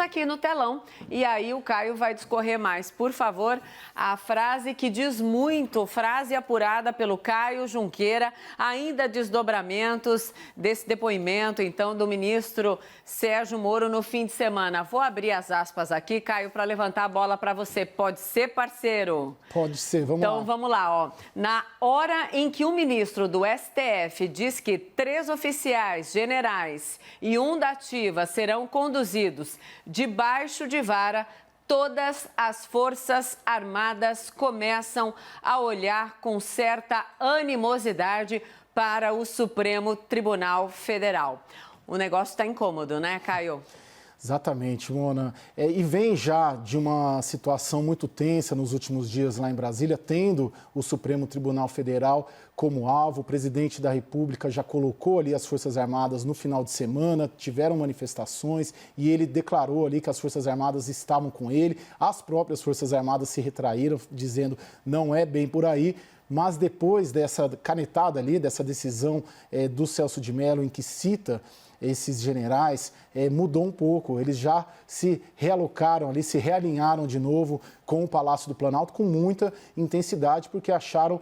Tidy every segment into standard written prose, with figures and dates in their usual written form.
aqui no telão e aí o Caio vai discorrer mais. Por favor, a frase que diz muito, frase apurada pelo Caio Junqueira, ainda desdobramentos desse depoimento, então, do ministro Sérgio Moro no fim de semana. Vou abrir as aspas aqui, Caio, para levantar a bola para você. Pode ser, parceiro? Pode ser, vamos lá. Então, vamos lá, ó. Na hora em que o ministro do STF diz que 3 oficiais generais e um da ativa serão conduzidos debaixo de vara, todas as Forças Armadas começam a olhar com certa animosidade para o Supremo Tribunal Federal. O negócio está incômodo, né, Caio? Exatamente, Mona. E vem já de uma situação muito tensa nos últimos dias lá em Brasília, tendo o Supremo Tribunal Federal como alvo. O presidente da República já colocou ali as Forças Armadas no final de semana, tiveram manifestações e ele declarou ali que as Forças Armadas estavam com ele. As próprias Forças Armadas se retraíram, dizendo não é bem por aí. Mas depois dessa canetada ali, dessa decisão do Celso de Mello, em que cita esses generais, mudou um pouco. Eles já se realocaram ali, se realinharam de novo com o Palácio do Planalto com muita intensidade, porque acharam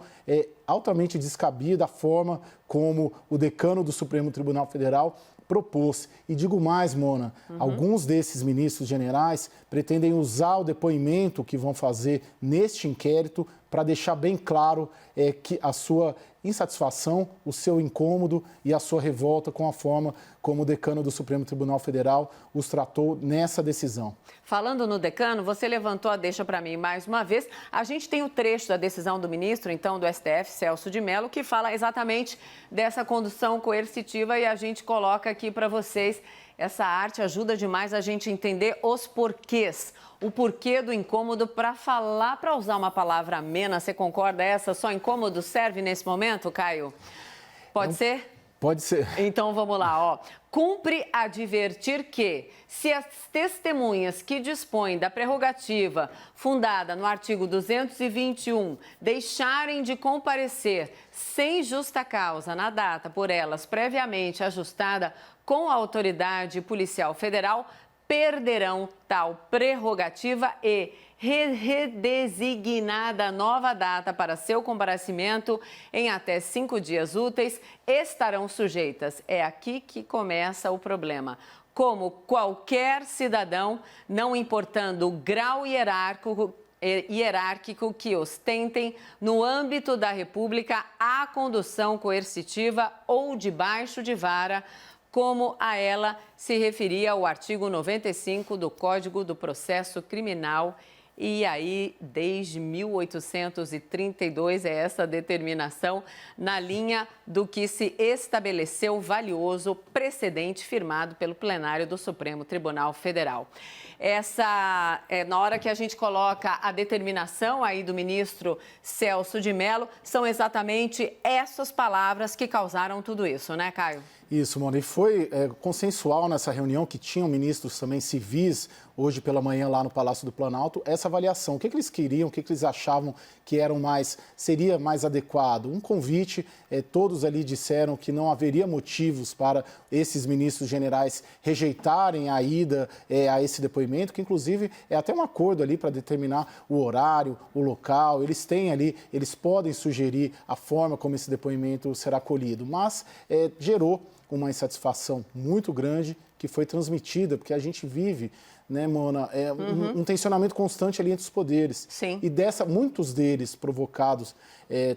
altamente descabida a forma como o decano do Supremo Tribunal Federal propôs. E digo mais, Mona, alguns desses ministros generais pretendem usar o depoimento que vão fazer neste inquérito para deixar bem claro que a sua insatisfação, o seu incômodo e a sua revolta com a forma como o decano do Supremo Tribunal Federal os tratou nessa decisão. Falando no decano, você levantou a deixa para mim mais uma vez. A gente tem o trecho da decisão do ministro, então, do STF, Celso de Mello, que fala exatamente dessa condução coercitiva e a gente coloca aqui para vocês. Essa arte ajuda demais a gente entender os porquês, o porquê do incômodo para falar, para usar uma palavra amena. Você concorda? Essa só incômodo serve nesse momento, Caio? Pode ser? Pode ser. Então vamos lá, ó. Cumpre advertir que, se as testemunhas que dispõem da prerrogativa fundada no artigo 221 deixarem de comparecer sem justa causa na data por elas previamente ajustada com a autoridade policial federal, perderão tal prerrogativa e redesignada nova data para seu comparecimento em até 5 dias úteis, estarão sujeitas. É aqui que começa o problema. Como qualquer cidadão, não importando o grau hierárquico que ostentem no âmbito da República a condução coercitiva ou debaixo de vara, como a ela se referia o artigo 95 do Código do Processo Criminal. E aí, desde 1832, é essa determinação na linha do que se estabeleceu o valioso precedente firmado pelo plenário do Supremo Tribunal Federal. Na hora que a gente coloca a determinação aí do ministro Celso de Mello, são exatamente essas palavras que causaram tudo isso, né, Caio? Isso, Mona, e foi consensual nessa reunião que tinham ministros também civis, hoje pela manhã lá no Palácio do Planalto, essa avaliação. O que eles queriam, o que eles achavam que seria mais adequado? Um convite, todos ali disseram que não haveria motivos para esses ministros generais rejeitarem a ida a esse depoimento, que inclusive é até um acordo ali para determinar o horário, o local, eles podem sugerir a forma como esse depoimento será colhido, mas gerou uma insatisfação muito grande que foi transmitida, porque a gente vive, né, Mona, um tensionamento constante ali entre os poderes. Sim. E muitos deles provocados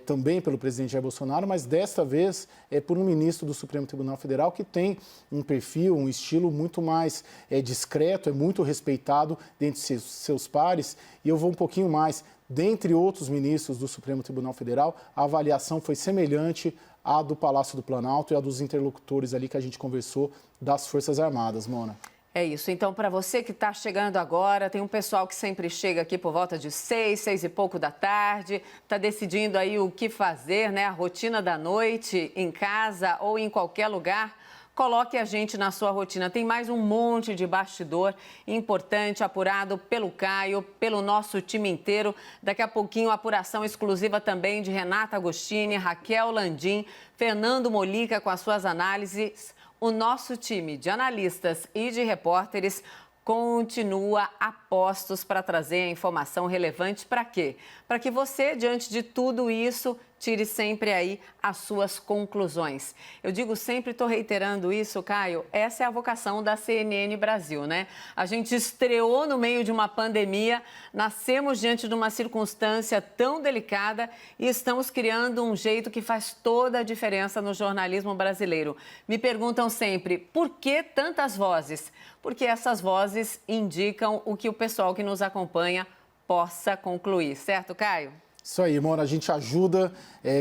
também pelo presidente Jair Bolsonaro, mas desta vez por um ministro do Supremo Tribunal Federal que tem um perfil, um estilo muito mais discreto, é muito respeitado dentre seus pares. E eu vou um pouquinho mais. Dentre outros ministros do Supremo Tribunal Federal, a avaliação foi semelhante à do Palácio do Planalto e à dos interlocutores ali que a gente conversou das Forças Armadas, Mona. É isso. Então, para você que está chegando agora, tem um pessoal que sempre chega aqui por volta de 6 e pouco da tarde, está decidindo aí o que fazer, né? A rotina da noite, em casa ou em qualquer lugar. Coloque a gente na sua rotina. Tem mais um monte de bastidor importante apurado pelo Caio, pelo nosso time inteiro. Daqui a pouquinho, apuração exclusiva também de Renata Agostini, Raquel Landim, Fernando Molica com as suas análises. O nosso time de analistas e de repórteres continua a postos para trazer a informação relevante para quê? Para que você, diante de tudo isso, tire sempre aí as suas conclusões. Eu digo sempre, estou reiterando isso, Caio, essa é a vocação da CNN Brasil, né? A gente estreou no meio de uma pandemia, nascemos diante de uma circunstância tão delicada e estamos criando um jeito que faz toda a diferença no jornalismo brasileiro. Me perguntam sempre, por que tantas vozes? Porque essas vozes indicam o que o pessoal que nos acompanha possa concluir, certo, Caio? Isso aí, Mona, a gente ajuda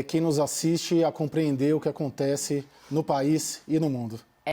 quem nos assiste a compreender o que acontece no país e no mundo.